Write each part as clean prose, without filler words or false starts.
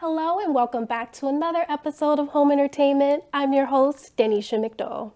Hello and welcome back to another episode of Home Entertainment. I'm your host, Denisha McDowell.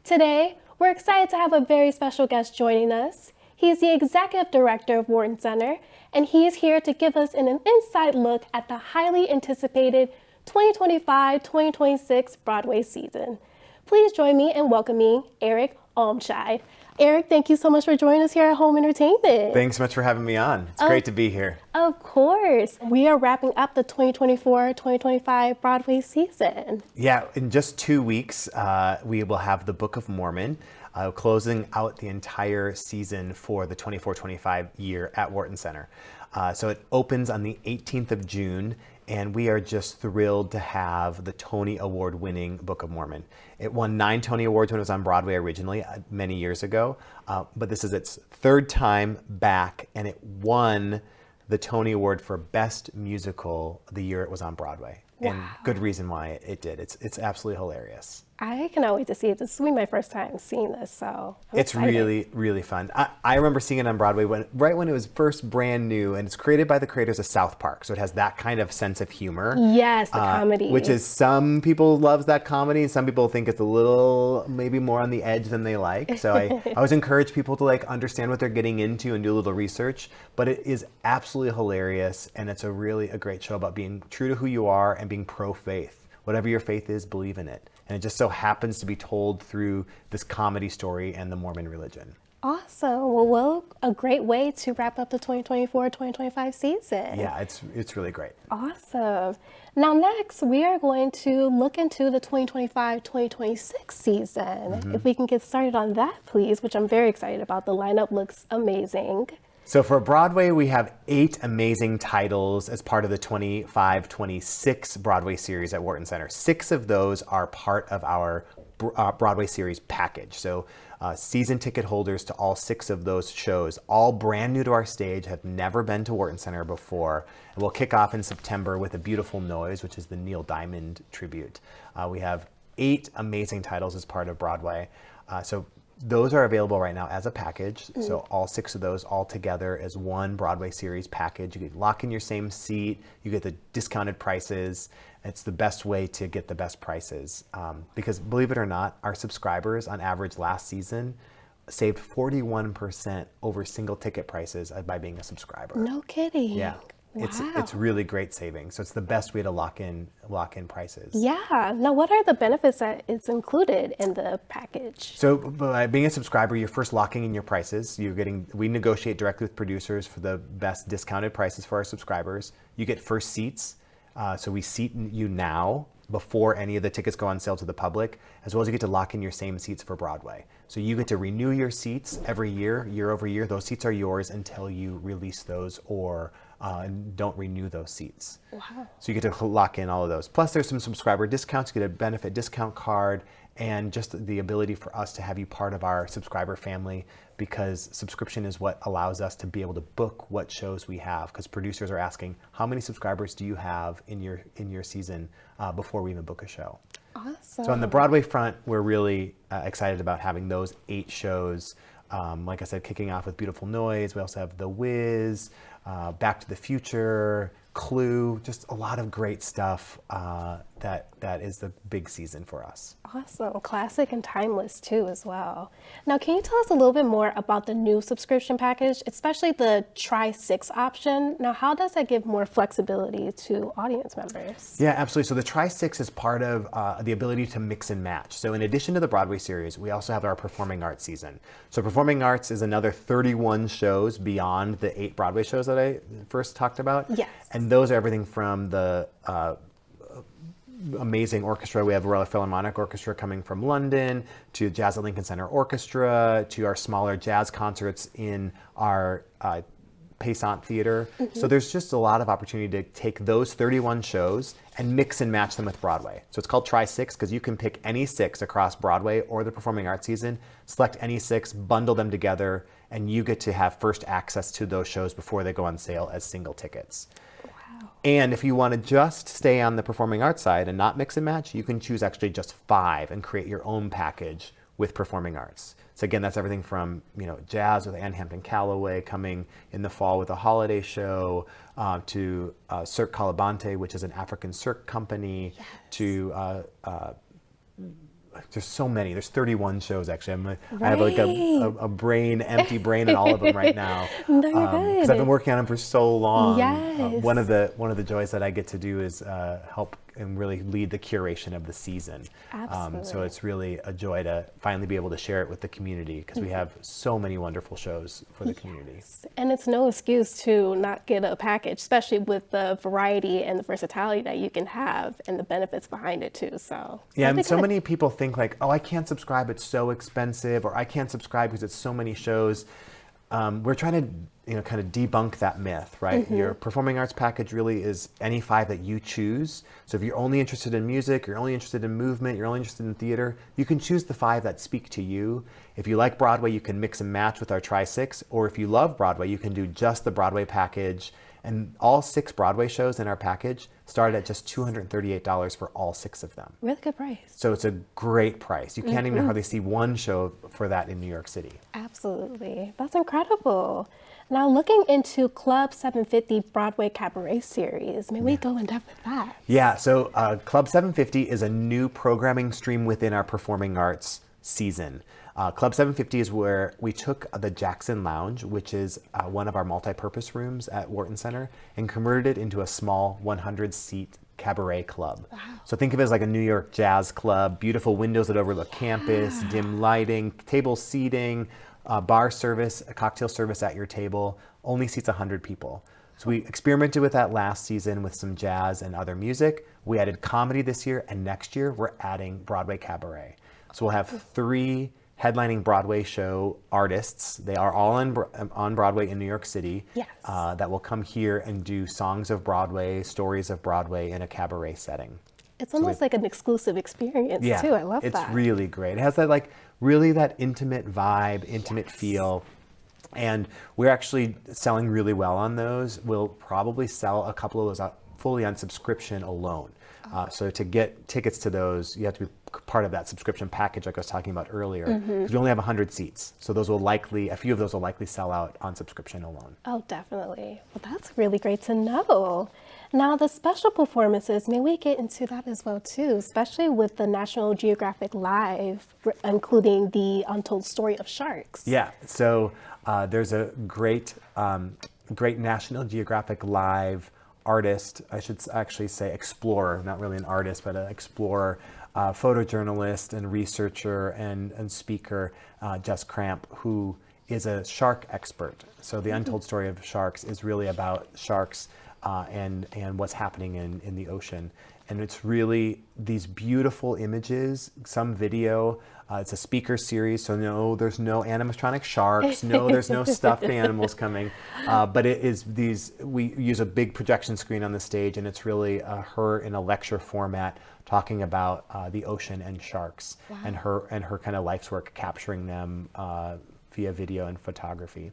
Today, we're excited to have a very special guest joining us. He is the Executive Director of Wharton Center, and he is here to give us an inside look at the highly anticipated 2025-2026 Broadway season. Please join me in welcoming Eric Olmscheid. Eric, thank you so much for joining us here at Home Entertainment. Thanks so much for having me on. It's great to be here. Of course. We are wrapping up the 2024-2025 Broadway season. Yeah, in just 2 weeks, we will have the Book of Mormon closing out the entire season for the 24-25 year at Wharton Center. So it opens on the 18th of June, and we are just thrilled to have the Tony Award-winning Book of Mormon. It won 9 Tony Awards when it was on Broadway originally, many years ago, but this is its third time back, and it won the Tony Award for Best Musical the year it was on Broadway. Wow. And good reason why it did. It's absolutely hilarious. I cannot wait to see it. This will be my first time seeing this, so I'm It's excited. really, really fun. I remember seeing it on Broadway right when it was first brand new, and it's created by the creators of South Park, so it has that kind of sense of humor. Yes, the comedy. Which is, some people loves that comedy, and some people think it's a little, maybe more on the edge than they like. So I always encourage people to understand what they're getting into and do a little research, but it is absolutely hilarious, and it's a great show about being true to who you are and being pro-faith. Whatever your faith is, believe in it. And it just so happens to be told through this comedy story and the Mormon religion. Awesome. Well, a great way to wrap up the 2024-2025 season. Yeah, it's really great. Awesome. Now next, we are going to look into the 2025-2026 season. Mm-hmm. If we can get started on that, please, which I'm very excited about. The lineup looks amazing. So for Broadway, we have 8 amazing titles as part of the 25-26 Broadway series at Wharton Center. 6 of those are part of our Broadway series package. So season ticket holders to all 6 of those shows, all brand new to our stage, have never been to Wharton Center before. And we'll kick off in September with A Beautiful Noise, which is the Neil Diamond tribute. We have 8 amazing titles as part of Broadway. So those are available right now as a package. So all 6 of those all together as one Broadway series package. You can lock in your same seat. You get the discounted prices. It's the best way to get the best prices. Because believe it or not, our subscribers on average last season saved 41% over single ticket prices by being a subscriber. No kidding. Yeah. Wow. It's really great savings. So it's the best way to lock in prices. Yeah. Now, what are the benefits that is included in the package? So by being a subscriber, you're first locking in your prices. We negotiate directly with producers for the best discounted prices for our subscribers. You get first seats. So we seat you now before any of the tickets go on sale to the public, as well as you get to lock in your same seats for Broadway. So you get to renew your seats every year, year over year. Those seats are yours until you release those or don't renew those seats. Wow. So you get to lock in all of those. Plus there's some subscriber discounts. You get a benefit discount card and just the ability for us to have you part of our subscriber family, because subscription is what allows us to be able to book what shows we have, because producers are asking, how many subscribers do you have in your season before we even book a show? Awesome. So on the Broadway front, we're really excited about having those 8 shows. Like I said, kicking off with Beautiful Noise. We also have The Wiz, Back to the Future, Clue, just a lot of great stuff that is the big season for us. Awesome. Classic and timeless too as well. Now, can you tell us a little bit more about the new subscription package, especially the Try 6 option? Now, how does that give more flexibility to audience members? Yeah, absolutely. So the Try 6 is part of the ability to mix and match. So in addition to the Broadway series, we also have our performing arts season. So performing arts is another 31 shows beyond the 8 Broadway shows that I first talked about. Yes. And those are everything from the amazing orchestra. We have Royal Philharmonic Orchestra coming from London, to Jazz at Lincoln Center Orchestra, to our smaller jazz concerts in our Paysant Theater. So there's just a lot of opportunity to take those 31 shows and mix and match them with Broadway. So it's called Try 6 because you can pick any 6 across Broadway or the performing arts season, select any 6, bundle them together, and you get to have first access to those shows before they go on sale as single tickets. And if you want to just stay on the performing arts side and not mix and match, you can choose actually just 5 and create your own package with performing arts. So again, that's everything from jazz with Ann Hampton Callaway coming in the fall with a holiday show, to Cirque Calabante, which is an African cirque company, to there's so many. There's 31 shows actually. I have like a empty brain in all of them right now. No, you're good. Because I've been working on them for so long. Yes. One of the joys that I get to do is help and really lead the curation of the season. Absolutely. So it's really a joy to finally be able to share it with the community, because we have so many wonderful shows for the community. And it's no excuse to not get a package, especially with the variety and the versatility that you can have and the benefits behind it too. So yeah, and so many people think like, oh, I can't subscribe, it's so expensive, or I can't subscribe because it's so many shows. We're trying to kind of debunk that myth, right? Your performing arts package really is any 5 that you choose. So if you're only interested in music, you're only interested in movement, you're only interested in theater, you can choose the 5 that speak to you. If you like Broadway, you can mix and match with our Tri-6, or if you love Broadway, you can do just the Broadway package. And all 6 Broadway shows in our package start at just $238 for all 6 of them. really good price. So it's a great price. You can't even hardly see one show for that in New York City. Absolutely. That's incredible. Now, looking into Club 750 Broadway Cabaret Series, may we go in depth with that? Yeah, so Club 750 is a new programming stream within our performing arts season. Club 750 is where we took the Jackson Lounge, which is one of our multi-purpose rooms at Wharton Center, and converted it into a small 100-seat cabaret club. Wow. So think of it as like a New York jazz club, beautiful windows that overlook campus, dim lighting, table seating, bar service, a cocktail service at your table, only seats 100 people. So we experimented with that last season with some jazz and other music. We added comedy this year, and next year we're adding Broadway cabaret. So we'll have 3 headlining Broadway show artists. They are all on Broadway in New York City. Yes. That will come here and do songs of Broadway, stories of Broadway in a cabaret setting. It's almost like an exclusive experience too. I love that. It's really great. It has that really that intimate vibe, intimate feel. And we're actually selling really well on those. We'll probably sell a couple of those out fully on subscription alone. So to get tickets to those, you have to be part of that subscription package like I was talking about earlier, because we only have 100 seats. So those will a few of those will likely sell out on subscription alone. Oh, definitely. Well, that's really great to know. Now, the special performances, may we get into that as well too, especially with the National Geographic Live, including the Untold Story of Sharks. Yeah, so there's a great National Geographic Live artist, I should actually say explorer, not really an artist, but an explorer, photojournalist and researcher and speaker, Jess Cramp, who is a shark expert. So the Untold Story of Sharks is really about sharks and what's happening in the ocean. And it's really these beautiful images, some video. It's a speaker series, so no, there's no animatronic sharks. No, there's no stuffed animals coming. But it is we use a big projection screen on the stage, and it's really her in a lecture format talking about the ocean and sharks. Wow. and her kind of life's work capturing them via video and photography.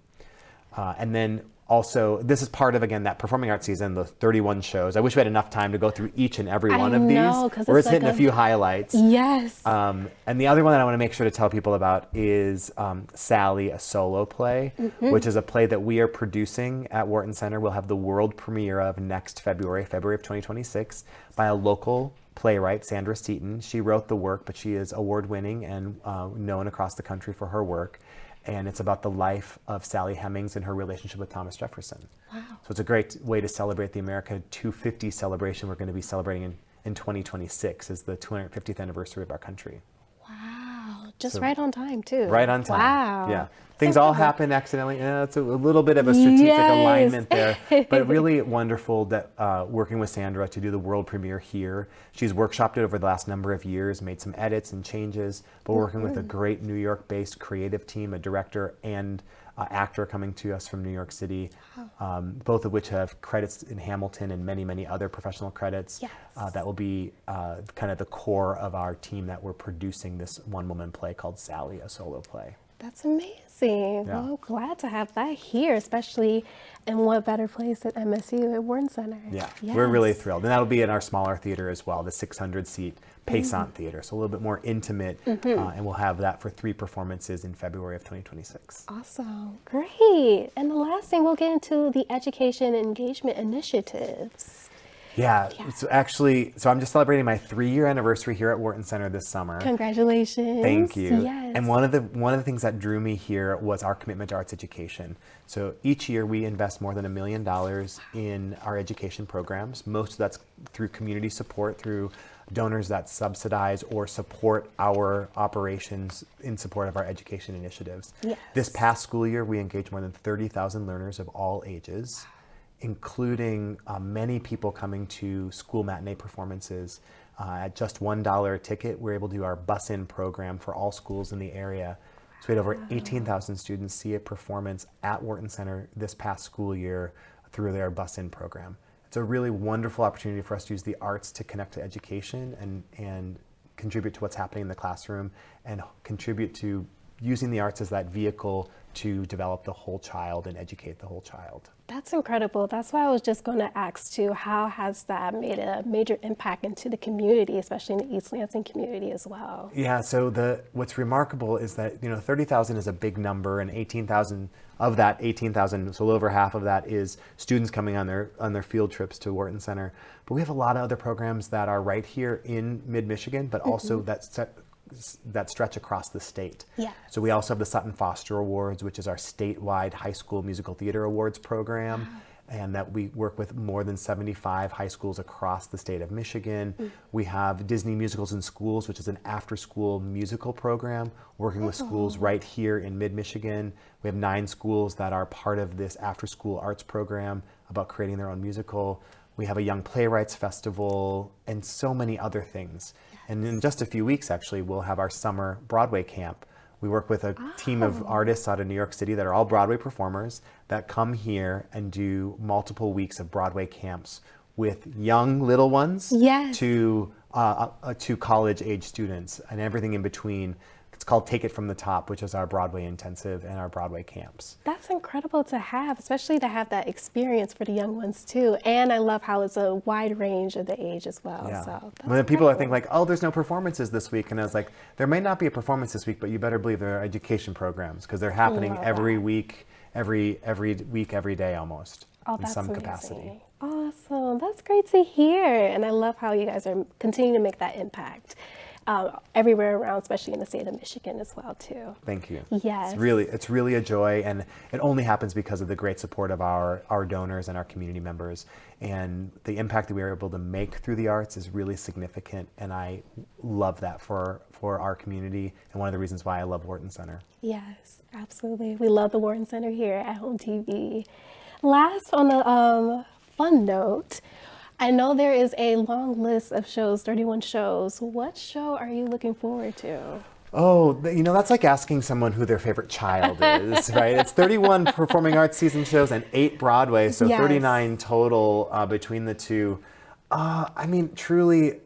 And then also, this is part of, again, that performing arts season, the 31 shows. I wish we had enough time to go through each and every one of these. We're just hitting a few highlights. Yes. And the other one that I want to make sure to tell people about is Sally, a solo play, which is a play that we are producing at Wharton Center. We'll have the world premiere of next February of 2026, by a local playwright, Sandra Seaton. She wrote the work, but she is award-winning and known across the country for her work. And it's about the life of Sally Hemings and her relationship with Thomas Jefferson. Wow. So it's a great way to celebrate the America 250 celebration we're going to be celebrating in 2026, is the 250th anniversary of our country. Wow. Just right on time, too. Right on time. Wow. Yeah. Things all happen accidentally. Yeah, it's a little bit of a strategic alignment there, but really wonderful that working with Sandra to do the world premiere here. She's workshopped it over the last number of years, made some edits and changes, but working with a great New York-based creative team, a director and actor coming to us from New York City, both of which have credits in Hamilton and many, many other professional credits. Yes. That will be kind of the core of our team that we're producing this one-woman play called Sally, a solo play. That's amazing. Yeah. Well, glad to have that here, especially in what better place at MSU at Wharton Center. Yeah, Yes. we're really thrilled. And that'll be in our smaller theater as well, the 600-seat Paysant Theater. So a little bit more intimate. And we'll have that for 3 performances in February of 2026. Awesome. Great. And the last thing, we'll get into the education and engagement initiatives. Yeah, so actually, I'm just celebrating my 3-year anniversary here at Wharton Center this summer. Congratulations. Thank you. Yes. And one of the things that drew me here was our commitment to arts education. So each year we invest more than $1 million in our education programs. Most of that's through community support, through donors that subsidize or support our operations in support of our education initiatives. Yes. This past school year, we engaged more than 30,000 learners of all ages, including many people coming to school matinee performances. At just $1 a ticket, we're able to do our bus-in program for all schools in the area. So we had over 18,000 students see a performance at Wharton Center this past school year through their bus-in program. It's a really wonderful opportunity for us to use the arts to connect to education and contribute to what's happening in the classroom and contribute to using the arts as that vehicle to develop the whole child and educate the whole child. That's incredible. That's why I was just going to ask too, how has that made a major impact into the community, especially in the East Lansing community as well? Yeah, so what's remarkable is that, 30,000 is a big number, and 18,000 of that 18,000, so a little over half of that is students coming on their field trips to Wharton Center. But we have a lot of other programs that are right here in mid-Michigan, but also that stretch across the state. Yes. So we also have the Sutton Foster Awards, which is our statewide high school musical theater awards program, and that we work with more than 75 high schools across the state of Michigan. We have Disney Musicals in Schools, which is an after-school musical program working with schools right here in mid-Michigan. We have 9 schools that are part of this after-school arts program about creating their own musical. We have a Young Playwrights Festival and so many other things. And in just a few weeks, actually, we'll have our summer Broadway camp. We work with a team of artists out of New York City that are all Broadway performers that come here and do multiple weeks of Broadway camps with young little ones to college-age students and everything in between. It's called Take It From the Top, which is our Broadway intensive and our Broadway camps. That's incredible to have, especially to have that experience for the young ones too. And I love how it's a wide range of the age as well. Yeah. So that's When people incredible. think oh, there's no performances this week. And I was like, there may not be a performance this week, but you better believe there are education programs because they're happening every week, every week, every day almost in That's some amazing. capacity. Awesome. That's great to hear. And I love how you guys are continuing to make that impact everywhere around, especially in the state of Michigan as well too. Thank you. Yes. It's really a joy, and it only happens because of the great support of our donors and our community members. And the impact that we are able to make through the arts is really significant, and I love that for our community, and one of the reasons why I love Wharton Center. Yes, absolutely. We love the Wharton Center here at HOMTV. Last, on the fun note, I know there is a long list of shows, 31 shows. What show are you looking forward to? Oh, that's like asking someone who their favorite child is, right? It's 31 performing arts season shows and 8 Broadway, so 39 total between the two. Truly,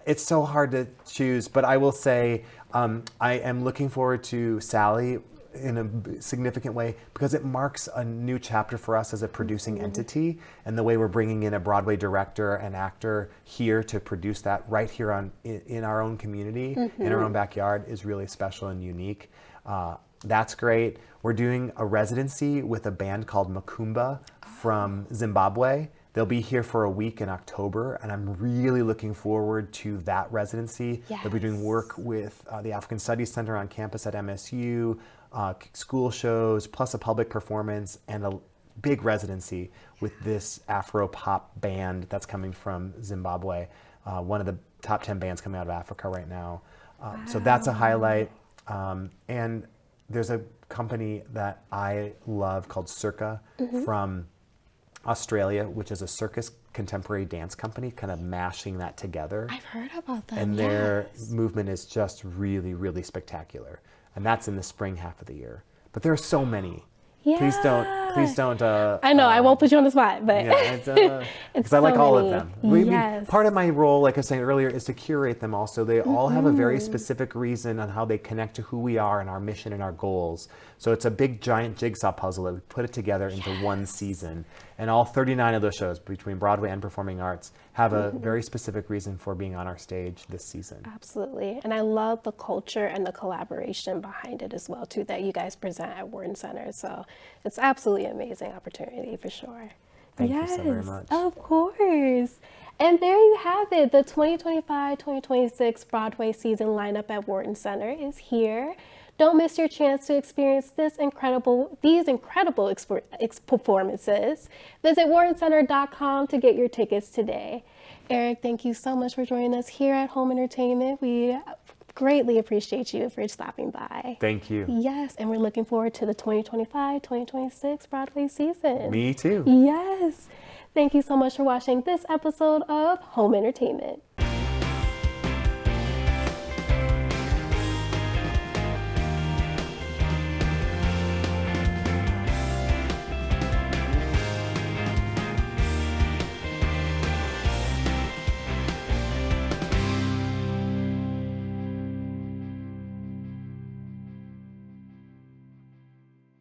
it's so hard to choose, but I will say I am looking forward to Sally in a significant way because it marks a new chapter for us as a producing entity, and the way we're bringing in a Broadway director and actor here to produce that right here in our own community, in our own backyard, is really special and unique. That's great. We're doing a residency with a band called Makumba from Zimbabwe. They'll be here for a week in October, and I'm really looking forward to that residency. Yes. They'll be doing work with the African Studies Center on campus at MSU, school shows, plus a public performance, and a big residency with this Afro-pop band that's coming from Zimbabwe, one of the top 10 bands coming out of Africa right now. So that's a highlight. And there's a company that I love called Circa from Australia, which is a circus contemporary dance company, kind of mashing that together. I've heard about that. And their movement is just really, really spectacular. And that's in the spring half of the year. But there are so many. Yeah. Please don't. I know, I won't put you on the spot, but Yeah, it's because I like so all of many. them. Yes. Part of my role, like I was saying earlier, is to curate them all. So they all have a very specific reason on how they connect to who we are and our mission and our goals. So it's a big, giant jigsaw puzzle that we put it together into one season. And all 39 of those shows, between Broadway and performing arts, have a very specific reason for being on our stage this season. Absolutely. And I love the culture and the collaboration behind it as well, too, that you guys present at Wharton Center. So it's absolutely an amazing opportunity for sure. Thank you so very much. Of course. And there you have it. The 2025-2026 Broadway season lineup at Wharton Center is here. Don't miss your chance to experience these incredible performances. Visit whartoncenter.com to get your tickets today. Eric, thank you so much for joining us here at HOM Entertainment. We greatly appreciate you for stopping by. Thank you. Yes, and we're looking forward to the 2025-2026 Broadway season. Me too. Yes. Thank you so much for watching this episode of HOM Entertainment.